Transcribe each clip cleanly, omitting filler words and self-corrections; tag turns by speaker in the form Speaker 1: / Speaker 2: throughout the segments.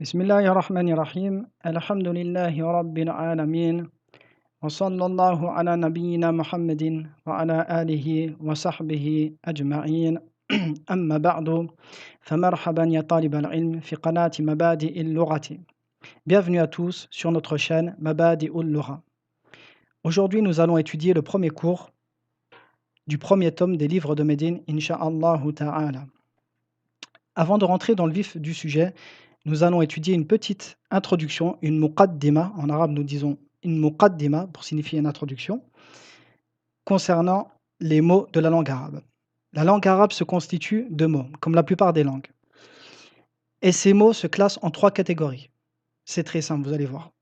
Speaker 1: بسم الله الرحمن الرحيم الحمد لله رب العالمين وصلى الله على نبينا محمد وعلى آله وصحبه أجمعين أما بعد فمرحبا يا طالب العلم في قناة مبادئ اللغة. Bienvenue à tous sur notre chaîne Mabadi ul-Lugha. Aujourd'hui, nous allons étudier le premier cours du premier tome des livres de Médine, Inch'Allah Ta'ala. Avant de rentrer dans le vif du sujet, nous allons étudier une petite introduction, une muqaddima. En arabe, nous disons une muqaddima pour signifier une introduction, concernant les mots de la langue arabe. La langue arabe se constitue de mots, comme la plupart des langues. Et ces mots se classent en trois catégories. C'est très simple, vous allez voir.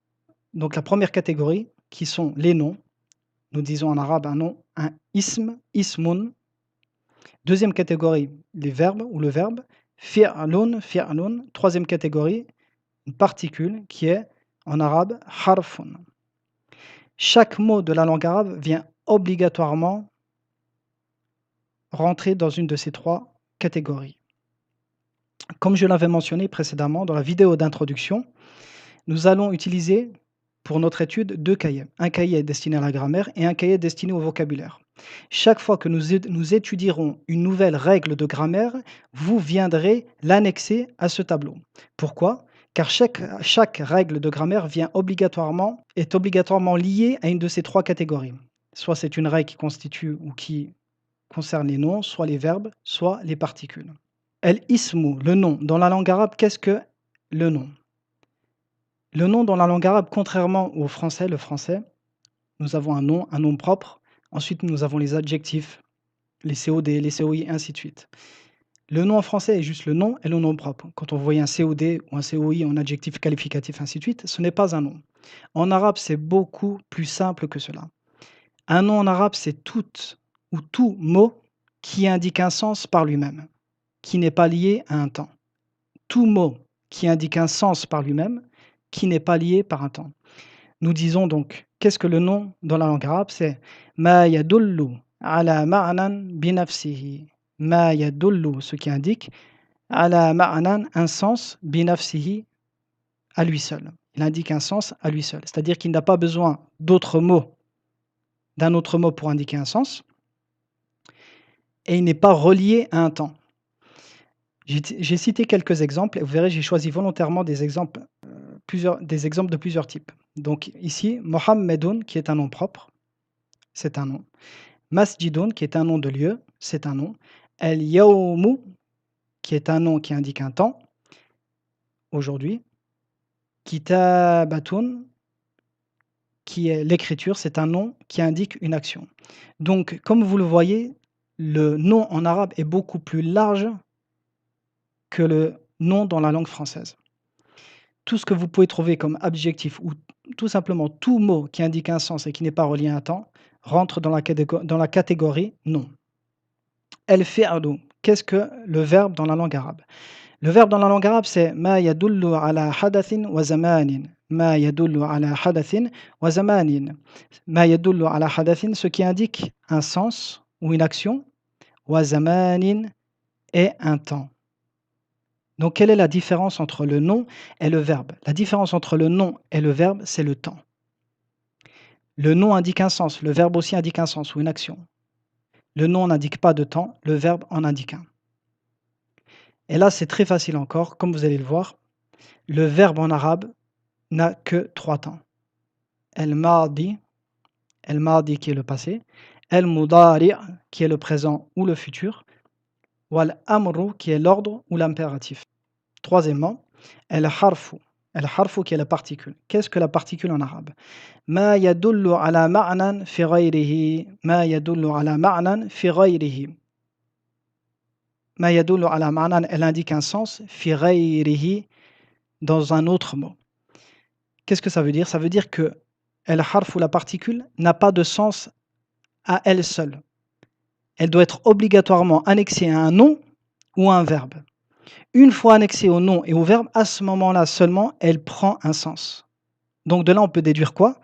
Speaker 1: Donc la première catégorie, qui sont les noms. Nous disons en arabe un nom, un ism, ismun. Deuxième catégorie, les verbes ou le verbe. Fi'lun, fi'lun. Troisième catégorie, une particule qui est en arabe harfun. Chaque mot de la langue arabe vient obligatoirement rentrer dans une de ces trois catégories. Comme je l'avais mentionné précédemment dans la vidéo d'introduction, nous allons utiliser pour notre étude deux cahiers. Un cahier destiné à la grammaire et un cahier destiné au vocabulaire. Chaque fois que nous étudierons une nouvelle règle de grammaire, vous viendrez l'annexer à ce tableau. Pourquoi ? Car chaque règle de grammaire est obligatoirement liée à une de ces trois catégories. Soit c'est une règle qui constitue ou qui concerne les noms, soit les verbes, soit les particules. El-ismu, le nom. Dans la langue arabe, qu'est-ce que le nom ? Le nom dans la langue arabe, contrairement au français, le français, nous avons un nom propre. Ensuite, nous avons les adjectifs, les COD, les COI, ainsi de suite. Le nom en français est juste le nom et le nom propre. Quand on voit un COD ou un COI en adjectif qualificatif, ainsi de suite, ce n'est pas un nom. En arabe, c'est beaucoup plus simple que cela. Un nom en arabe, c'est tout ou tout mot qui indique un sens par lui-même, qui n'est pas lié à un temps. Tout mot qui indique un sens par lui-même, qui n'est pas lié par un temps. Nous disons donc, qu'est-ce que le nom dans la langue arabe ? C'est ma yadullu ala ma'nan binafsihi. Ma yadullu, ce qui indique ala ma'nan, un sens binafsihi, à lui seul. Il indique un sens à lui seul. C'est-à-dire qu'il n'a pas besoin d'autres mots, d'un autre mot pour indiquer un sens. Et il n'est pas relié à un temps. J'ai cité quelques exemples et vous verrez, j'ai choisi volontairement des exemples de plusieurs types. Donc ici, Mohammedun, qui est un nom propre, c'est un nom. Masjidun, qui est un nom de lieu, c'est un nom. El-Yawmu, qui est un nom qui indique un temps, aujourd'hui. Kitabatun, qui est l'écriture, c'est un nom qui indique une action. Donc, comme vous le voyez, le nom en arabe est beaucoup plus large que le nom dans la langue française. Tout ce que vous pouvez trouver comme adjectif ou tout simplement tout mot qui indique un sens et qui n'est pas relié à un temps rentre dans la catégorie nom. El-fi'lu, qu'est-ce que le verbe dans la langue arabe ? Le verbe dans la langue arabe, c'est ma yadullu ala hadathin wa zamanin. Ma yadullu ala hadathin wa zamanin. Ma yadullu ala hadathin, ce qui indique un sens ou une action, wa zamanin, et un temps. Donc, quelle est la différence entre le nom et le verbe ? La différence entre le nom et le verbe, c'est le temps. Le nom indique un sens, le verbe aussi indique un sens ou une action. Le nom n'indique pas de temps, le verbe en indique un. Et là, c'est très facile encore, comme vous allez le voir. Le verbe en arabe n'a que 3 temps. El-Madi qui est le passé, El-Mudari qui est le présent ou le futur, ou Al-Amru qui est l'ordre ou l'impératif. Troisièmement, El-Harfu qui est la particule. Qu'est-ce que la particule en arabe ? Ma yadullu ala ma'nan fi ghayrihi. Ma yadullu ala ma'nan fi ghayrihi. Ma yadullu ala ma'nan, elle indique un sens, fi ghayrihi, dans un autre mot. Qu'est-ce que ça veut dire ? Ça veut dire que el-harf ou la particule n'a pas de sens à elle seule. Elle doit être obligatoirement annexée à un nom ou à un verbe. Une fois annexée au nom et au verbe, à ce moment-là seulement, elle prend un sens. Donc de là, on peut déduire quoi ?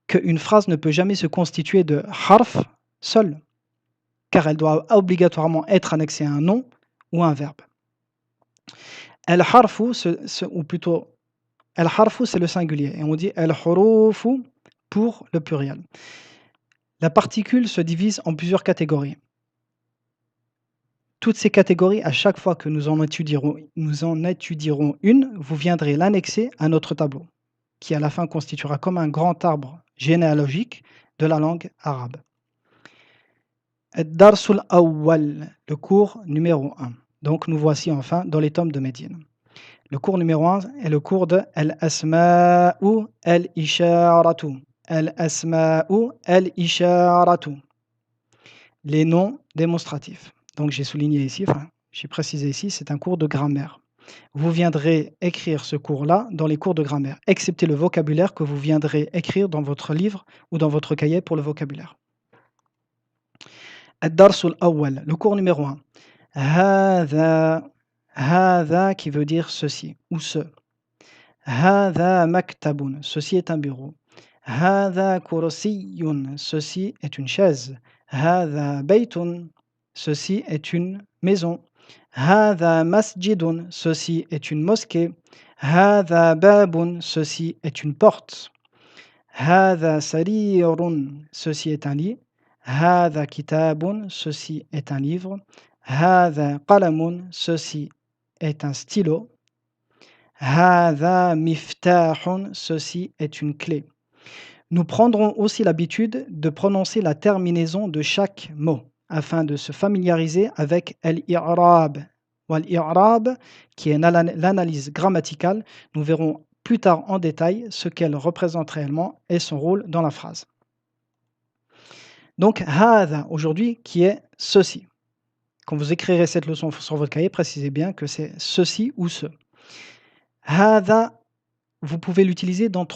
Speaker 1: Qu'une phrase ne peut jamais se constituer de harf seule, car elle doit obligatoirement être annexée à un nom ou à un verbe. Al-harfu, ou plutôt, al-harfu, c'est le singulier. Et on dit al-hurufu pour le pluriel. La particule se divise en plusieurs catégories. Toutes ces catégories, à chaque fois que nous en étudierons une, vous viendrez l'annexer à notre tableau, qui à la fin constituera comme un grand arbre généalogique de la langue arabe. Ad-Darsul Awwal, le cours numéro 1. Donc nous voici enfin dans les tomes de Médine. Le cours numéro 1 est le cours de Al-Asma'u Al-Isharatu. Al-Asma'u Al-Isharatu. Les noms démonstratifs. Donc j'ai souligné ici, enfin j'ai précisé ici, c'est un cours de grammaire. Vous viendrez écrire ce cours-là dans les cours de grammaire, excepté le vocabulaire que vous viendrez écrire dans votre livre ou dans votre cahier pour le vocabulaire. Ad-Darsul Awwal, le cours numéro 1. Hadha, hadha qui veut dire ceci ou ce. Hadha maktabun, ceci est un bureau. Hadha kursiyun, ceci est une chaise. Hadha baytun, ceci est une maison. Hadha masjidun, ceci est une mosquée. Hadha babun, ceci est une porte. Hadha sarirun, ceci est un lit. Hadha kitabun, ceci est un livre. Hadha qalamun, ceci est un stylo. Hadha miftahun, ceci est une clé. Nous prendrons aussi l'habitude de prononcer la terminaison de chaque mot afin de se familiariser avec al-i'rab. Wal-i'rab, qui est l'analyse grammaticale, nous verrons plus tard en détail ce qu'elle représente réellement et son rôle dans la phrase. Donc, hadha, aujourd'hui, qui est ceci. Quand vous écrirez cette leçon sur votre cahier, précisez bien que c'est ceci ou ce. Hadha, vous pouvez l'utiliser dans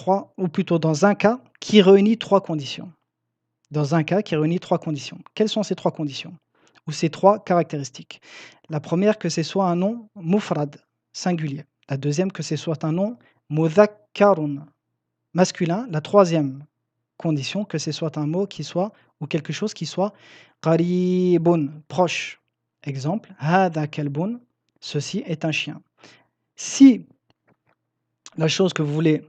Speaker 1: un cas qui réunit trois conditions. Dans un cas qui réunit trois conditions. Quelles sont ces trois conditions? Ou ces trois caractéristiques? La première, que ce soit un nom mufrad, singulier. La deuxième, que ce soit un nom mudhakkarun, masculin. La troisième condition, que ce soit un mot qui soit, ou quelque chose qui soit qaribun, proche. Exemple, hada kalbun, ceci est un chien. Si la chose que vous voulez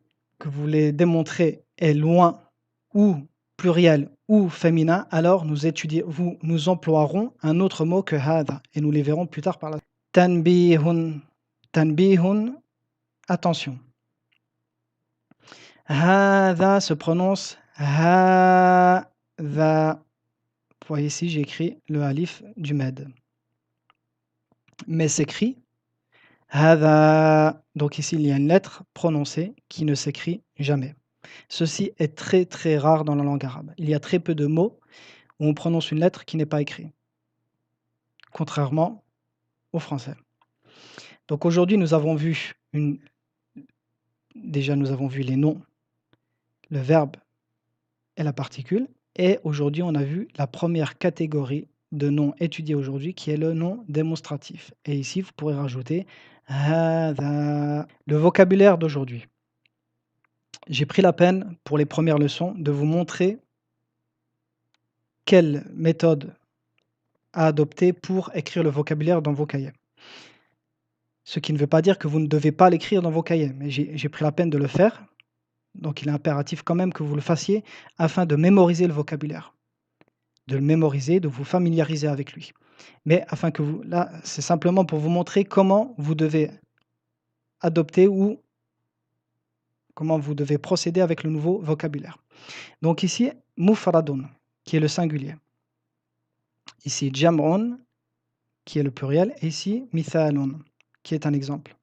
Speaker 1: démontrer est loin ou pluriel ou féminin, alors nous emploierons un autre mot que hada et nous les verrons plus tard par la suite. Tanbihun, tanbihun, attention. Hada se prononce hada. Vous voyez ici, j'ai écrit le alif du med. Mais s'écrit hada. Donc ici, il y a une lettre prononcée qui ne s'écrit jamais. Ceci est très très rare dans la langue arabe. Il y a très peu de mots où on prononce une lettre qui n'est pas écrite, contrairement au français. Donc aujourd'hui, nous avons vu déjà nous avons vu les noms, le verbe et la particule. Et aujourd'hui, on a vu la première catégorie de noms étudiés aujourd'hui, qui est le nom démonstratif. Et ici, vous pourrez rajouter hadha. Le vocabulaire d'aujourd'hui. J'ai pris la peine pour les premières leçons de vous montrer quelle méthode à adopter pour écrire le vocabulaire dans vos cahiers. Ce qui ne veut pas dire que vous ne devez pas l'écrire dans vos cahiers, mais j'ai pris la peine de le faire. Donc il est impératif quand même que vous le fassiez afin de mémoriser le vocabulaire. De le mémoriser, de vous familiariser avec lui. Mais afin que là, c'est simplement pour vous montrer comment vous devez adopter ou comment vous devez procéder avec le nouveau vocabulaire. Donc ici, mufradun, qui est le singulier. Ici, jam'un, qui est le pluriel. Et ici, mithalun, qui est un exemple.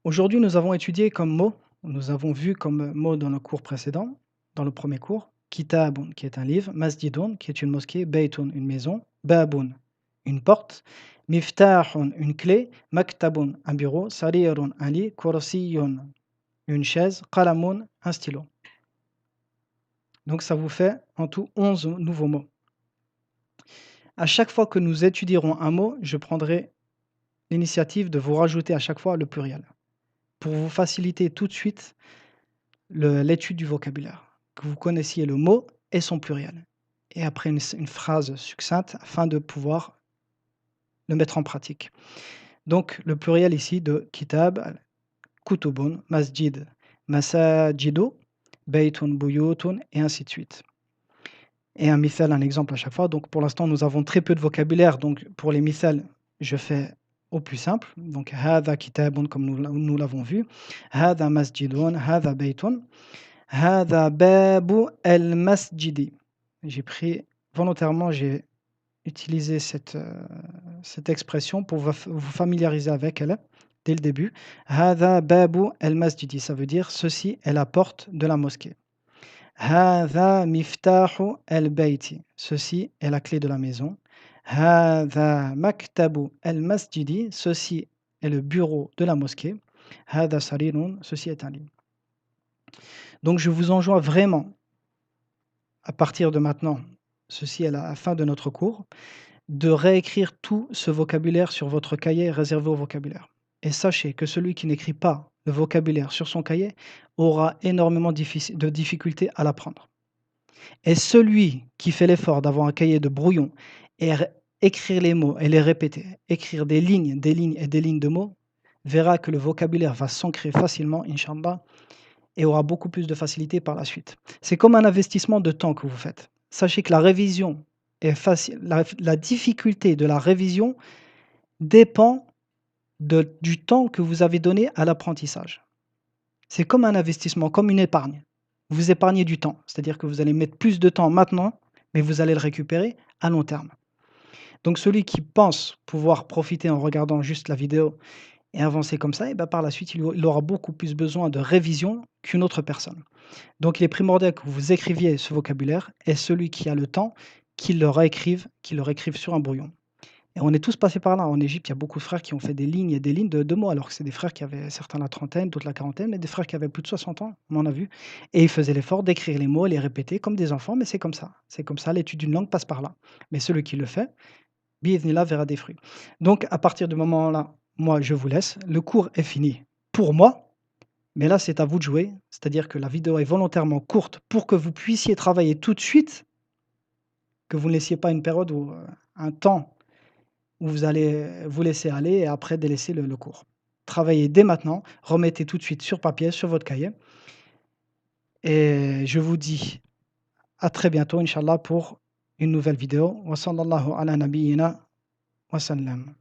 Speaker 1: Aujourd'hui, nous avons étudié comme mot, nous avons vu comme mot dans le cours précédent, dans le premier cours, kitabun, qui est un livre, masjidun, qui est une mosquée, baytun, une maison, babun, une porte, miftahun, une clé, maktabun, un bureau, sarirun, un lit, kursiyun, une chaise, qalamun, un stylo. Donc ça vous fait en tout 11 nouveaux mots. À chaque fois que nous étudierons un mot, je prendrai l'initiative de vous rajouter à chaque fois le pluriel, pour vous faciliter tout de suite l'étude du vocabulaire, que vous connaissiez le mot et son pluriel. Et après une phrase succincte afin de pouvoir le mettre en pratique. Donc le pluriel ici de kitab, kutubun, masjid, masajidu, baytun, buyutun et ainsi de suite. Et un mithal, un exemple à chaque fois. Donc pour l'instant, nous avons très peu de vocabulaire. Donc pour les mithals, je fais au plus simple. Donc hadha kitabun comme nous l'avons vu. Hadha masjidun, hadha baytun. Hadha babu al-masjidi. J'ai pris volontairement, j'ai utilisé cette expression pour vous familiariser avec elle dès le début. Hadha babu al-masjidi, ça veut dire ceci est la porte de la mosquée. Hadha miftahu al-bayti, ceci est la clé de la maison. Hadha maktabu al-masjidi, ceci est le bureau de la mosquée. Hadha sarirun, ceci est un lit. Donc je vous enjoins vraiment, à partir de maintenant, ceci est la fin de notre cours, de réécrire tout ce vocabulaire sur votre cahier réservé au vocabulaire. Et sachez que celui qui n'écrit pas le vocabulaire sur son cahier aura énormément de difficultés à l'apprendre. Et celui qui fait l'effort d'avoir un cahier de brouillon et écrire les mots et les répéter, écrire des lignes et des lignes de mots, verra que le vocabulaire va s'ancrer facilement, Inch'Allah, et aura beaucoup plus de facilité par la suite. C'est comme un investissement de temps que vous faites. Sachez que la révision est facile. La difficulté de la révision dépend du temps que vous avez donné à l'apprentissage. C'est comme un investissement, comme une épargne. Vous épargnez du temps, c'est-à-dire que vous allez mettre plus de temps maintenant, mais vous allez le récupérer à long terme. Donc celui qui pense pouvoir profiter en regardant juste la vidéo et avancer comme ça, et ben par la suite, il aura beaucoup plus besoin de révision qu'une autre personne. Donc il est primordial que vous écriviez ce vocabulaire et celui qui a le temps, qu'il le réécrive sur un brouillon. Et on est tous passés par là. En Égypte, il y a beaucoup de frères qui ont fait des lignes et des lignes de mots, alors que c'est des frères qui avaient certains la trentaine, d'autres la quarantaine, mais des frères qui avaient plus de 60 ans, on en a vu. Et ils faisaient l'effort d'écrire les mots, les répéter comme des enfants, mais c'est comme ça. C'est comme ça, l'étude d'une langue passe par là. Mais celui qui le fait, bi'idhnillah, verra des fruits. Donc à partir du moment-là, moi je vous laisse. Le cours est fini pour moi, mais là c'est à vous de jouer. C'est-à-dire que la vidéo est volontairement courte pour que vous puissiez travailler tout de suite, que vous ne laissiez pas une période ou un temps où vous allez vous laisser aller et après délaisser le cours. Travaillez dès maintenant, remettez tout de suite sur papier, sur votre cahier et je vous dis à très bientôt, Inch'Allah, pour une nouvelle vidéo. Wa sallallahu ala nabiyyina wa sallam.